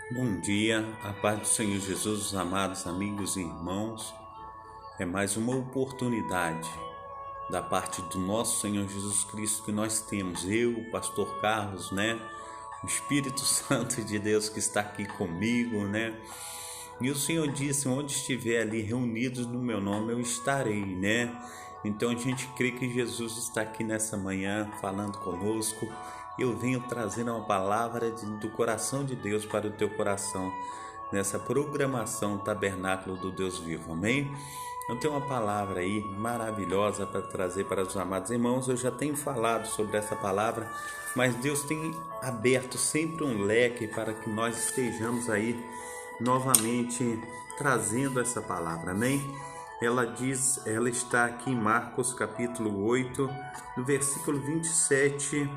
Bom dia, a paz do Senhor Jesus, amados amigos e irmãos. É mais uma oportunidade da parte do nosso Senhor Jesus Cristo que nós temos, eu, o pastor Carlos, O Espírito Santo de Deus que está aqui comigo, E o Senhor disse, onde estiver ali reunidos no meu nome, eu estarei, Então a gente crê que Jesus está aqui nessa manhã falando conosco. Eu venho trazendo uma palavra do coração de Deus para o teu coração, nessa programação Tabernáculo do Deus Vivo, amém? Eu tenho uma palavra aí maravilhosa para trazer para os amados irmãos. Eu já tenho falado sobre essa palavra, mas Deus tem aberto sempre um leque para que nós estejamos aí novamente trazendo essa palavra, amém? Ela está aqui em Marcos capítulo 8, do versículo 27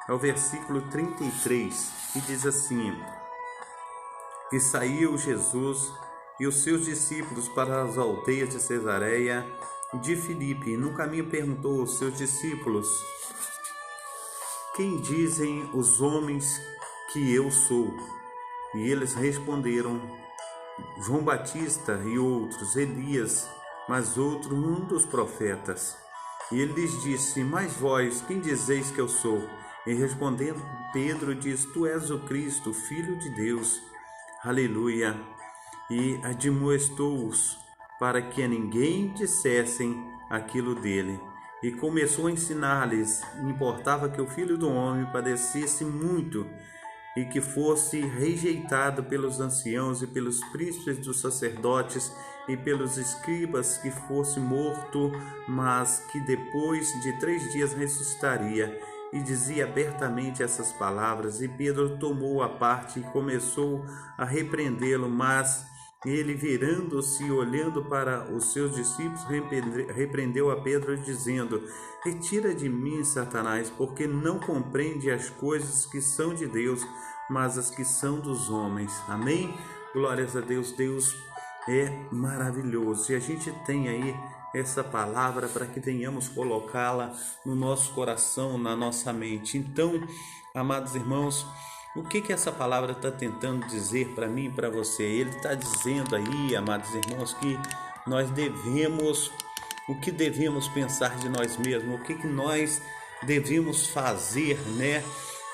ao versículo 33, e diz assim: E saiu Jesus e os seus discípulos para as aldeias de Cesareia de Filipe, e no caminho perguntou aos seus discípulos: Quem dizem os homens que eu sou? E eles responderam: João Batista, e outros, Elias, mas outro, um dos profetas. E ele lhes disse: Mas vós, quem dizeis que eu sou? E respondendo Pedro diz: Tu és o Cristo, Filho de Deus. Aleluia. E admoestou-os para que a ninguém dissessem aquilo dele. E começou a ensinar-lhes: Importava que o Filho do Homem padecesse muito e que fosse rejeitado pelos anciãos e pelos príncipes dos sacerdotes e pelos escribas, que fosse morto, mas que depois de 3 dias ressuscitaria. E dizia abertamente essas palavras, e Pedro tomou a parte e começou a repreendê-lo, mas ele, virando-se e olhando para os seus discípulos, repreendeu a Pedro, dizendo: Retira de mim, Satanás, porque não compreende as coisas que são de Deus, mas as que são dos homens. Amém? Glórias a Deus. Deus é maravilhoso. E a gente tem aí essa palavra para que venhamos colocá-la no nosso coração, na nossa mente. Então, amados irmãos, o que essa palavra está tentando dizer para mim e para você? Ele está dizendo aí, amados irmãos, que nós o que devemos pensar de nós mesmos, o que nós devemos fazer,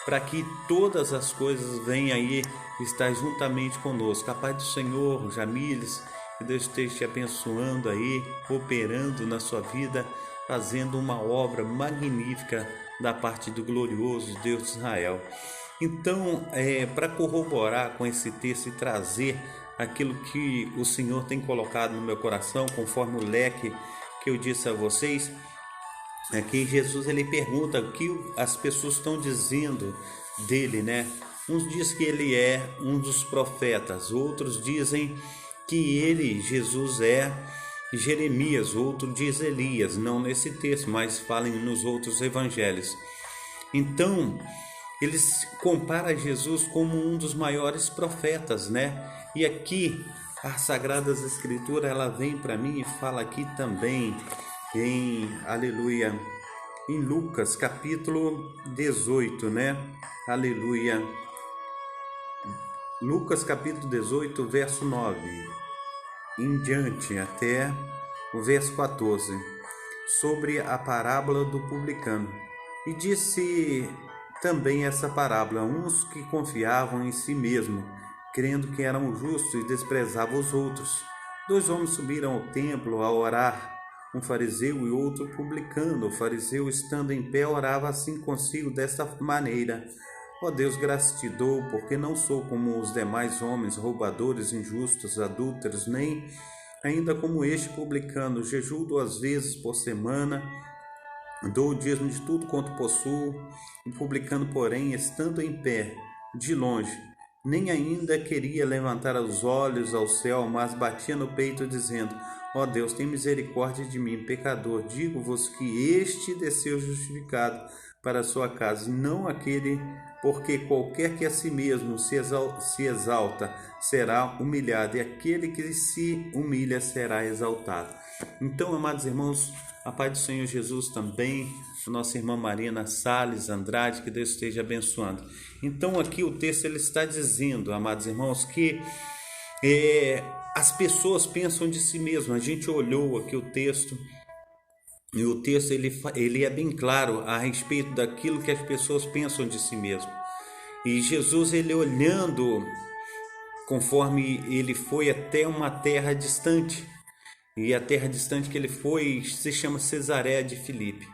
para que todas as coisas venham aí estar juntamente conosco. A paz do Senhor, Jamílis, que Deus esteja te abençoando aí, operando na sua vida, fazendo uma obra magnífica da parte do glorioso Deus de Israel. Então, para corroborar com esse texto e trazer aquilo que o Senhor tem colocado no meu coração, conforme o leque que eu disse a vocês, aqui Jesus ele pergunta o que as pessoas estão dizendo dele, Uns dizem que ele é um dos profetas, outros dizem que ele, Jesus, é Jeremias, outro diz Elias, não nesse texto, mas falem nos outros evangelhos. Então, eles comparam Jesus como um dos maiores profetas, E aqui, as Sagradas Escrituras, ela vem para mim e fala aqui também aleluia, em Lucas capítulo 18, Aleluia. Lucas capítulo 18, verso 9 em diante, até o verso 14, sobre a parábola do publicano. E disse também essa parábola: uns que confiavam em si mesmo, crendo que eram justos, e desprezavam os outros. 2 homens subiram ao templo a orar, um fariseu e outro publicano. O fariseu, estando em pé, orava assim consigo, desta maneira: Ó Deus, graças te dou, porque não sou como os demais homens, roubadores, injustos, adúlteros, nem ainda como este publicano. Jejuo 2 vezes por semana, dou o dízimo de tudo quanto possuo. O publicano, porém, estando em pé, de longe, nem ainda queria levantar os olhos ao céu, mas batia no peito, dizendo: Ó Deus, tem misericórdia de mim, pecador. Digo-vos que este desceu justificado para a sua casa, e não aquele, porque qualquer que a si mesmo se exalta será humilhado, e aquele que se humilha será exaltado. Então, amados irmãos, a paz do Senhor Jesus também, nossa irmã Marina Salles Andrade, que Deus esteja abençoando. Então aqui o texto ele está dizendo, amados irmãos, que as pessoas pensam de si mesmas. A gente olhou aqui o texto, e o texto ele é bem claro a respeito daquilo que as pessoas pensam de si mesmo. E Jesus, ele olhando, conforme ele foi até uma terra distante, e a terra distante que ele foi se chama Cesareia de Filipe.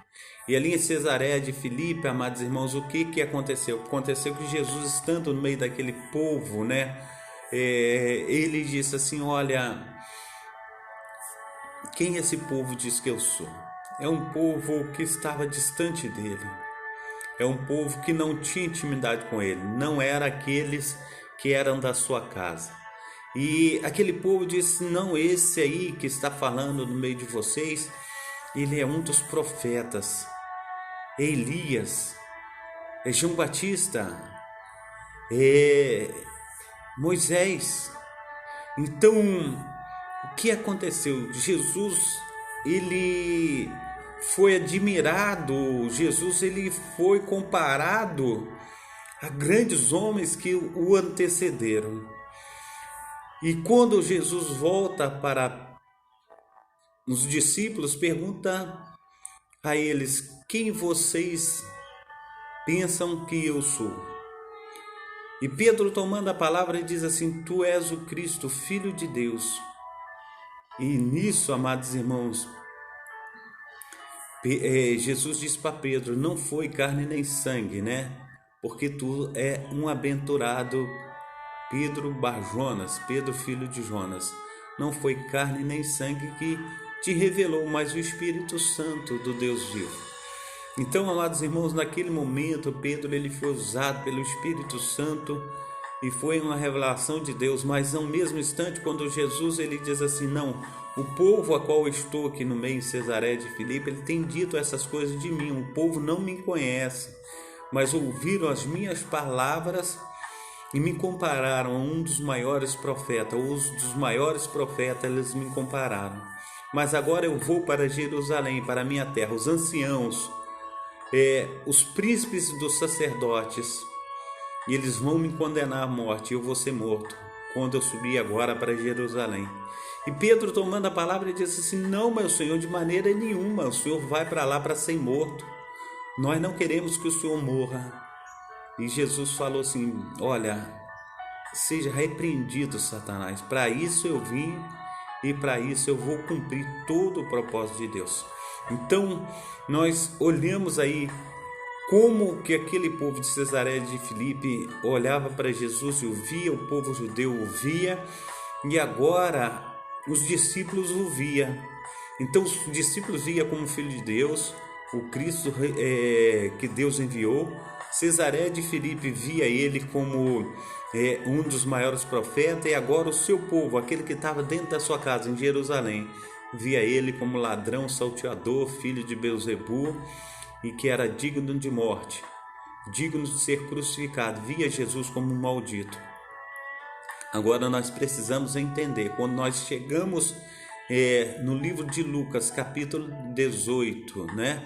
E ali em Cesareia de Filipe, amados irmãos, o que aconteceu? Aconteceu que Jesus, estando no meio daquele povo, né, ele disse assim: olha, quem esse povo diz que eu sou? É um povo que estava distante dele. É um povo que não tinha intimidade com ele. Não era aqueles que eram da sua casa. E aquele povo disse: não, esse aí que está falando no meio de vocês, ele é um dos profetas. É Elias, é João Batista, é Moisés. Então, o que aconteceu? Jesus, ele foi admirado, Jesus ele foi comparado a grandes homens que o antecederam. E quando Jesus volta para os discípulos, pergunta a eles: quem vocês pensam que eu sou? E Pedro, tomando a palavra, diz assim: tu és o Cristo, Filho de Deus. E nisso, amados irmãos, Jesus disse para Pedro: não foi carne nem sangue, né? Porque tu é um aventurado, Pedro Bar-Jonas, Pedro filho de Jonas. Não foi carne nem sangue que te revelou, mas o Espírito Santo do Deus vivo. Então, amados irmãos, naquele momento, Pedro ele foi usado pelo Espírito Santo e foi uma revelação de Deus. Mas no mesmo instante, quando Jesus ele diz assim: não, o povo a qual eu estou aqui no meio em Cesareia de Filipe, ele tem dito essas coisas de mim. O povo não me conhece, mas ouviram as minhas palavras e me compararam a um dos maiores profetas. Os dos maiores profetas eles me compararam. Mas agora eu vou para Jerusalém, para a minha terra. Os anciãos, os príncipes dos sacerdotes, e eles vão me condenar à morte, e eu vou ser morto quando eu subir agora para Jerusalém. E Pedro, tomando a palavra, ele disse assim: não, meu Senhor, de maneira nenhuma, o Senhor vai para lá para ser morto. Nós não queremos que o Senhor morra. E Jesus falou assim: olha, seja repreendido, Satanás. Para isso eu vim e para isso eu vou cumprir todo o propósito de Deus. Então, nós olhamos aí como que aquele povo de Cesareia de Filipe olhava para Jesus e o via, o povo judeu o via, e agora os discípulos o via. Então, os discípulos via como Filho de Deus, o Cristo que Deus enviou. Cesareia de Filipe via ele como um dos maiores profetas, e agora o seu povo, aquele que estava dentro da sua casa em Jerusalém, via ele como ladrão, salteador, filho de Beelzebu, e que era digno de morte, digno de ser crucificado. Via Jesus como um maldito. Agora nós precisamos entender, quando nós chegamos no livro de Lucas, capítulo 18, né?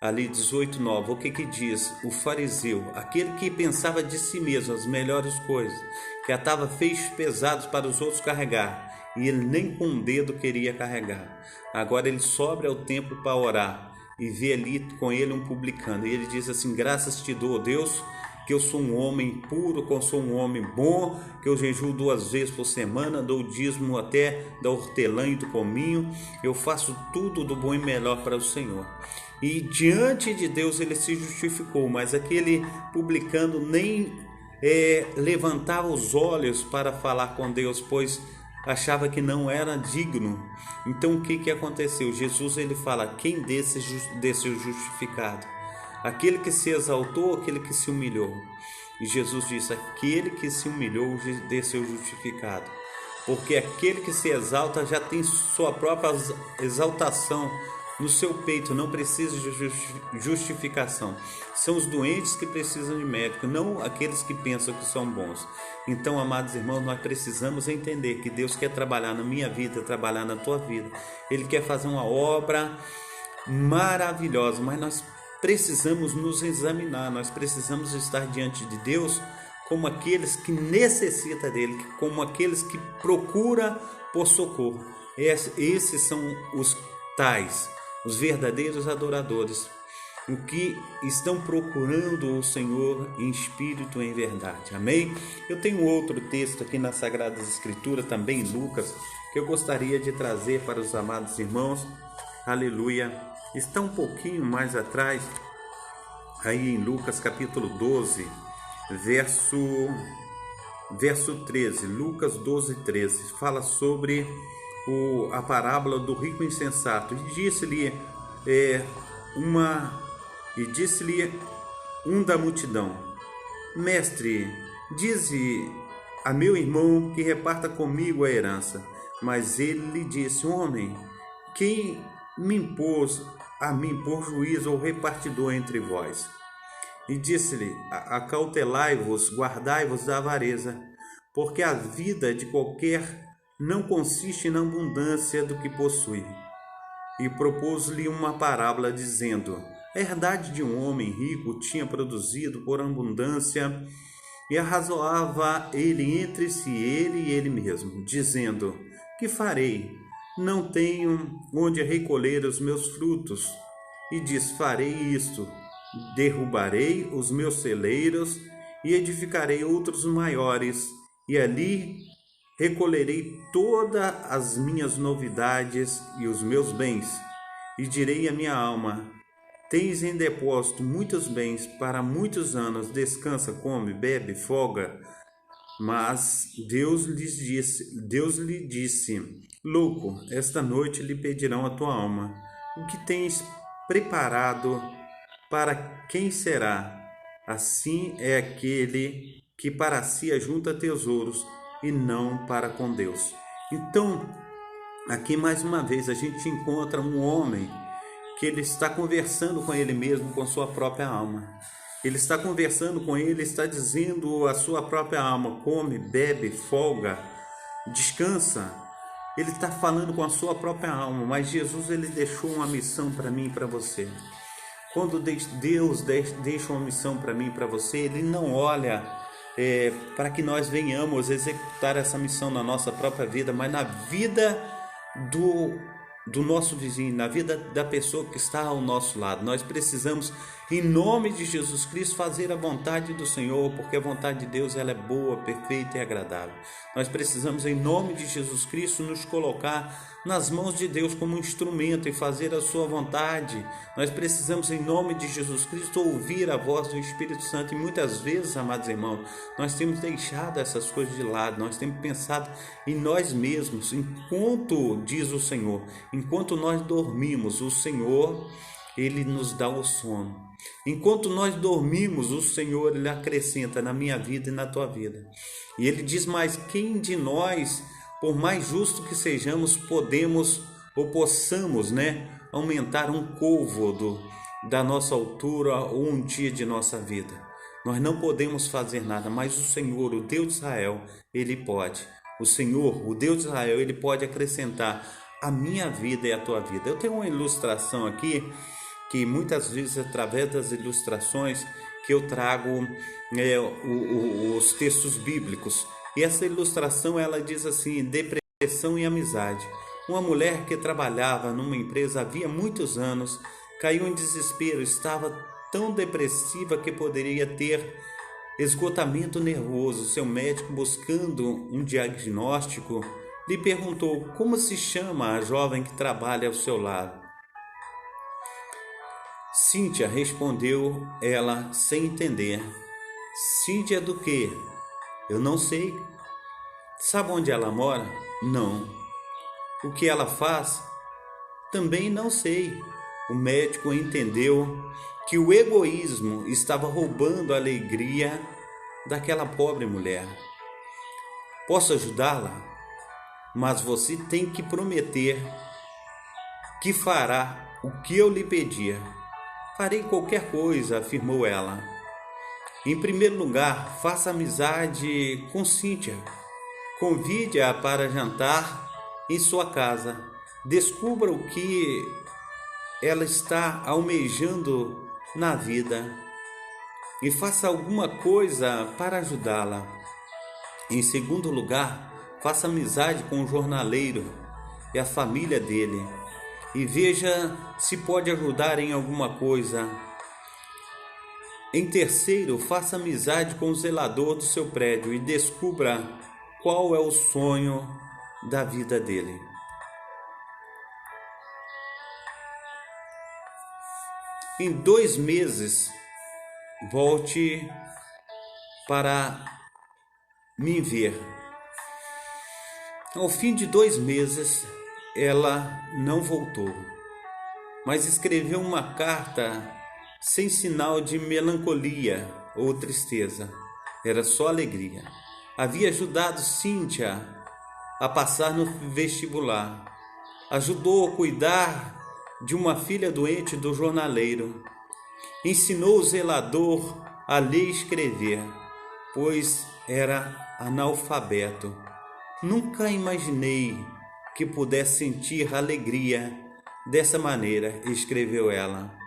Ali 18:9, o que diz? O fariseu, aquele que pensava de si mesmo as melhores coisas, que atava feixes pesados para os outros carregar, e ele nem com um dedo queria carregar. Agora ele sobe ao templo para orar, e vê ali com ele um publicano, e ele diz assim: graças te dou, Deus, que eu sou um homem puro, que eu sou um homem bom, que eu jejuo 2 vezes por semana, dou o dízimo até da hortelã e do cominho, eu faço tudo do bom e melhor para o Senhor. E diante de Deus ele se justificou, mas aquele publicano nem levantava os olhos para falar com Deus, pois achava que não era digno. Então o que aconteceu? Jesus ele fala: quem desceu justificado? Aquele que se exaltou, aquele que se humilhou? E Jesus disse: aquele que se humilhou desceu justificado, porque aquele que se exalta já tem sua própria exaltação no seu peito, não precisa de justificação. São os doentes que precisam de médico, não aqueles que pensam que são bons. Então, amados irmãos, nós precisamos entender que Deus quer trabalhar na minha vida, trabalhar na tua vida. Ele quer fazer uma obra maravilhosa, mas nós precisamos nos examinar, nós precisamos estar diante de Deus como aqueles que necessitam dele, como aqueles que procuram por socorro. Esses são os tais, os verdadeiros adoradores, o que estão procurando o Senhor em espírito e em verdade. Amém? Eu tenho outro texto aqui nas Sagradas Escrituras, também em Lucas, que eu gostaria de trazer para os amados irmãos. Aleluia! Está um pouquinho mais atrás, aí em Lucas capítulo 12, verso 13. Lucas 12, 13, fala sobre a parábola do rico insensato. E disse-lhe um da multidão: Mestre, dize a meu irmão que reparta comigo a herança. Mas ele lhe disse: Homem, quem me impôs a mim por juiz ou repartidor entre vós? E disse-lhe: Acautelai-vos, guardai-vos da avareza, porque a vida de qualquer não consiste na abundância do que possui. E propôs-lhe uma parábola, dizendo: A herdade de um homem rico tinha produzido por abundância, e arrazoava ele entre si, ele e ele mesmo, dizendo: Que farei? Não tenho onde recolher os meus frutos. E diz: Farei isto: derrubarei os meus celeiros e edificarei outros maiores, e ali recolherei todas as minhas novidades e os meus bens. E direi à minha alma: Tens em depósito muitos bens para muitos anos, descansa, come, bebe, folga. Mas Deus lhe disse: Louco, esta noite lhe pedirão a tua alma. O que tens preparado, para quem será? Assim é aquele que para si ajunta tesouros e não para com Deus. Então, aqui mais uma vez a gente encontra um homem que ele está conversando com ele mesmo, com sua própria alma. Ele está conversando com ele, está dizendo à sua própria alma: come, bebe, folga, descansa. Ele está falando com a sua própria alma, mas Jesus ele deixou uma missão para mim e para você. Quando Deus deixa uma missão para mim e para você, Ele não olha para que nós venhamos executar essa missão na nossa própria vida, mas na vida do nosso vizinho, na vida da pessoa que está ao nosso lado. Nós precisamos, em nome de Jesus Cristo, fazer a vontade do Senhor, porque a vontade de Deus ela é boa, perfeita e agradável. Nós precisamos, em nome de Jesus Cristo, nos colocar nas mãos de Deus como um instrumento e fazer a sua vontade. Nós precisamos, em nome de Jesus Cristo, ouvir a voz do Espírito Santo. E muitas vezes, amados irmãos, nós temos deixado essas coisas de lado, nós temos pensado em nós mesmos. Enquanto, diz o Senhor, enquanto nós dormimos, o Senhor, Ele nos dá o sono. Enquanto nós dormimos, o Senhor, Ele acrescenta na minha vida e na tua vida. E Ele diz mais: quem de nós, por mais justo que sejamos, podemos ou possamos, aumentar um côvado da nossa altura ou um dia de nossa vida? Nós não podemos fazer nada, mas o Senhor, o Deus de Israel, Ele pode. O Senhor, o Deus de Israel, Ele pode acrescentar a minha vida e a tua vida. Eu tenho uma ilustração aqui, que muitas vezes, através das ilustrações, que eu trago os textos bíblicos. E essa ilustração, ela diz assim: depressão e amizade. Uma mulher que trabalhava numa empresa havia muitos anos, caiu em desespero, estava tão depressiva que poderia ter esgotamento nervoso. Seu médico, buscando um diagnóstico, lhe perguntou: como se chama a jovem que trabalha ao seu lado? Cíntia, respondeu ela sem entender. Cíntia do quê? Eu não sei. Sabe onde ela mora? Não. O que ela faz? Também não sei. O médico entendeu que o egoísmo estava roubando a alegria daquela pobre mulher. Posso ajudá-la? Mas você tem que prometer que fará o que eu lhe pedir. Farei qualquer coisa, afirmou ela. Em primeiro lugar, faça amizade com Cíntia. Convide-a para jantar em sua casa. Descubra o que ela está almejando na vida e faça alguma coisa para ajudá-la. Em segundo lugar, faça amizade com o jornaleiro e a família dele e veja se pode ajudar em alguma coisa. Em terceiro, faça amizade com o zelador do seu prédio e descubra qual é o sonho da vida dele. Em 2 meses, volte para me ver. Ao fim de 2 meses, ela não voltou, mas escreveu uma carta sem sinal de melancolia ou tristeza. Era só alegria. Havia ajudado Cíntia a passar no vestibular. Ajudou a cuidar de uma filha doente do jornaleiro. Ensinou o zelador a ler e escrever, pois era analfabeto. Nunca imaginei que pudesse sentir alegria dessa maneira, escreveu ela.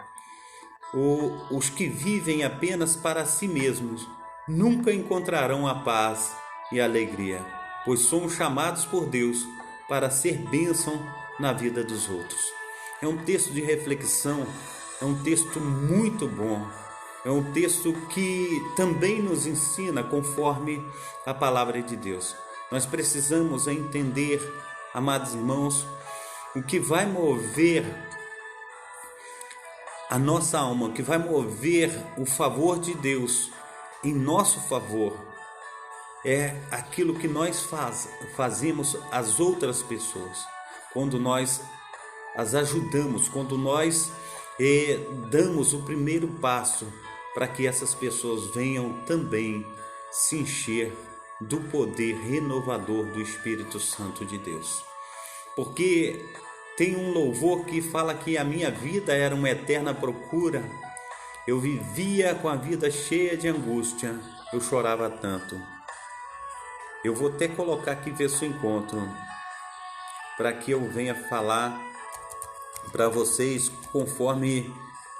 Os que vivem apenas para si mesmos nunca encontrarão a paz e a alegria, pois somos chamados por Deus para ser bênção na vida dos outros. É um texto de reflexão, é um texto muito bom, é um texto que também nos ensina conforme a palavra de Deus. Nós precisamos entender, amados irmãos, o que vai mover a nossa alma, o que vai mover o favor de Deus em nosso favor, é aquilo que nós fazemos às outras pessoas, quando nós as ajudamos, quando nós damos o primeiro passo para que essas pessoas venham também se encher do poder renovador do Espírito Santo de Deus. Porque tem um louvor que fala que a minha vida era uma eterna procura, eu vivia com a vida cheia de angústia, eu chorava tanto. Eu vou até colocar aqui ver se eu encontro, para que eu venha falar para vocês conforme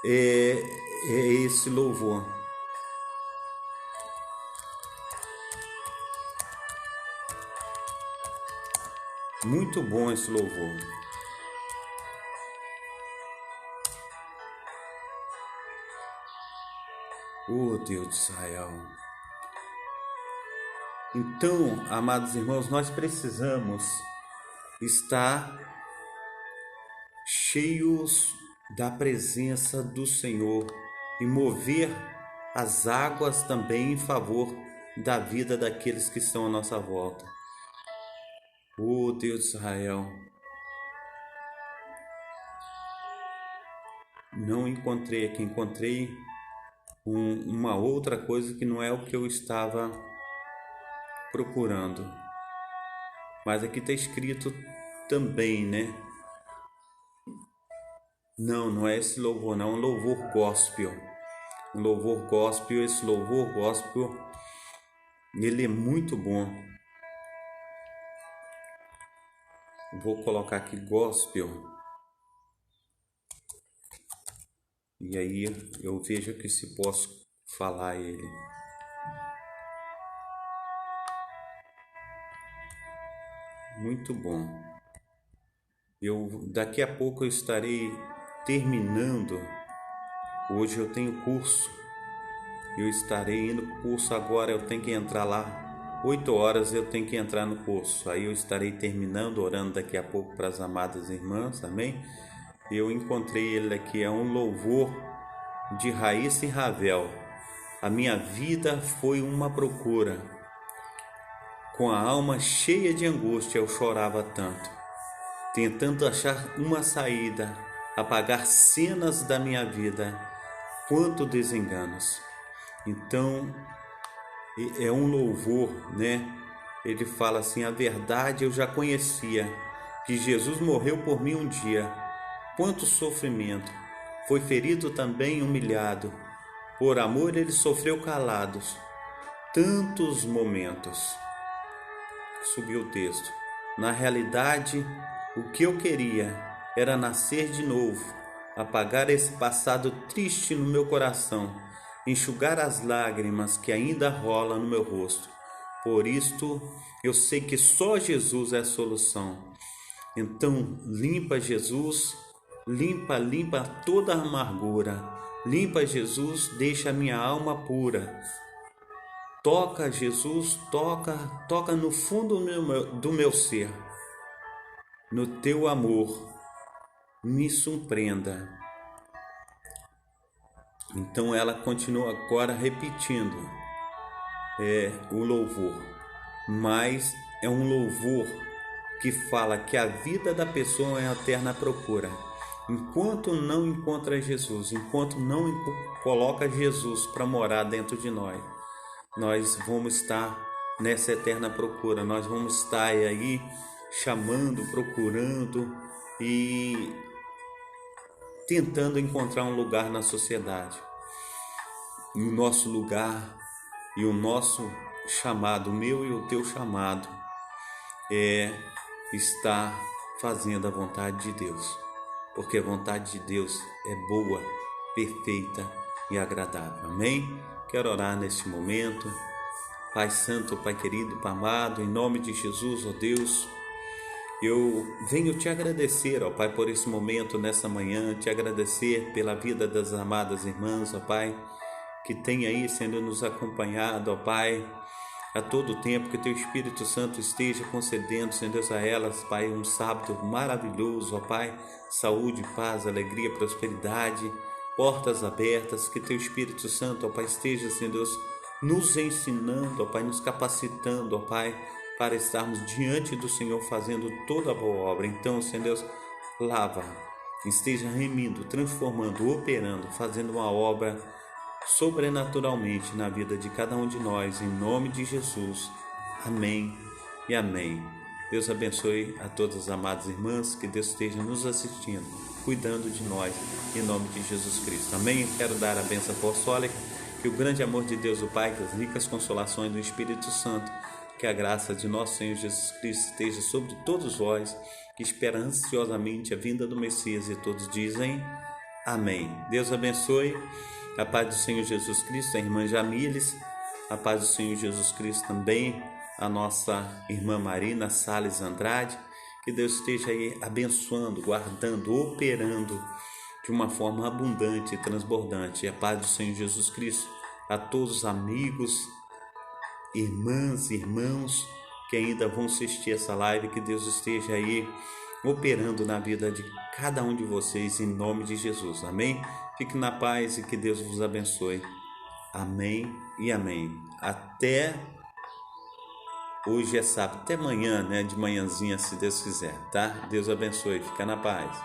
esse louvor. Muito bom esse louvor. Oh Deus de Israel. Então, amados irmãos, nós precisamos estar cheios da presença do Senhor e mover as águas também em favor da vida daqueles que estão à nossa volta. Oh Deus de Israel, não encontrei aqui, encontrei uma outra coisa que não é o que eu estava procurando, mas aqui está escrito também, né? Não é esse louvor, não, é um louvor gospel. Esse louvor gospel, ele é muito bom. Vou colocar aqui gospel. E aí eu vejo que se posso falar ele. Muito bom. Daqui a pouco eu estarei terminando. Hoje eu tenho curso. Eu estarei indo para o curso agora, eu tenho que entrar lá. 8 horas eu tenho que entrar no curso. Aí eu estarei terminando, orando daqui a pouco para as amadas irmãs, amém? Eu encontrei ele aqui, é um louvor de Raíssa e Ravel. A minha vida foi uma procura. Com a alma cheia de angústia eu chorava tanto, tentando achar uma saída, apagar cenas da minha vida, quanto desenganos. Então, é um louvor, né? Ele fala assim: a verdade eu já conhecia, que Jesus morreu por mim um dia. Quanto sofrimento, foi ferido também humilhado, por amor ele sofreu calados, tantos momentos. Subiu o texto. Na realidade, o que eu queria era nascer de novo, apagar esse passado triste no meu coração, enxugar as lágrimas que ainda rolam no meu rosto. Por isto, eu sei que só Jesus é a solução. Então, limpa, Jesus, limpa toda a amargura. Limpa, Jesus, deixa a minha alma pura. Toca, Jesus, toca no fundo do meu ser. No teu amor, me surpreenda. Então ela continua agora repetindo o louvor, mas é um louvor que fala que a vida da pessoa é a eterna procura. Enquanto não encontra Jesus, enquanto não coloca Jesus para morar dentro de nós vamos estar nessa eterna procura. Nós vamos estar aí chamando, procurando e tentando encontrar um lugar na sociedade. E o nosso lugar e o nosso chamado, o meu e o teu chamado, é estar fazendo a vontade de Deus, porque a vontade de Deus é boa, perfeita e agradável. Amém? Quero orar neste momento. Pai Santo, Pai querido, Pai amado, em nome de Jesus, ó Deus, eu venho te agradecer, ó Pai, por esse momento, nessa manhã, te agradecer pela vida das amadas irmãs, ó Pai, que tem aí sendo nos acompanhado, ó Pai, a todo tempo, que teu Espírito Santo esteja concedendo, Senhor Deus, a elas, Pai, um sábado maravilhoso, ó Pai, saúde, paz, alegria, prosperidade, portas abertas, que teu Espírito Santo, ó Pai, esteja, Senhor Deus, nos ensinando, ó Pai, nos capacitando, ó Pai, para estarmos diante do Senhor fazendo toda a boa obra. Então, Senhor Deus, lava, esteja remindo, transformando, operando, fazendo uma obra sobrenaturalmente na vida de cada um de nós, em nome de Jesus. Amém e amém. Deus abençoe a todas as amadas irmãs, que Deus esteja nos assistindo, cuidando de nós, em nome de Jesus Cristo. Amém? Quero dar a bênção apostólica, que o grande amor de Deus, o Pai, que as ricas consolações do Espírito Santo, que a graça de nosso Senhor Jesus Cristo esteja sobre todos vós, que espera ansiosamente a vinda do Messias, e todos dizem amém. Deus abençoe. A paz do Senhor Jesus Cristo, a irmã Jamílis, a paz do Senhor Jesus Cristo também, a nossa irmã Marina Salles Andrade, que Deus esteja aí abençoando, guardando, operando de uma forma abundante e transbordante. E a paz do Senhor Jesus Cristo a todos os amigos, irmãs, irmãos que ainda vão assistir essa live, que Deus esteja aí operando na vida de cada um de vocês, em nome de Jesus. Amém? Fique na paz e que Deus vos abençoe. Amém e amém. Até hoje é sábado, até amanhã, de manhãzinha, se Deus quiser, tá? Deus abençoe. Fica na paz.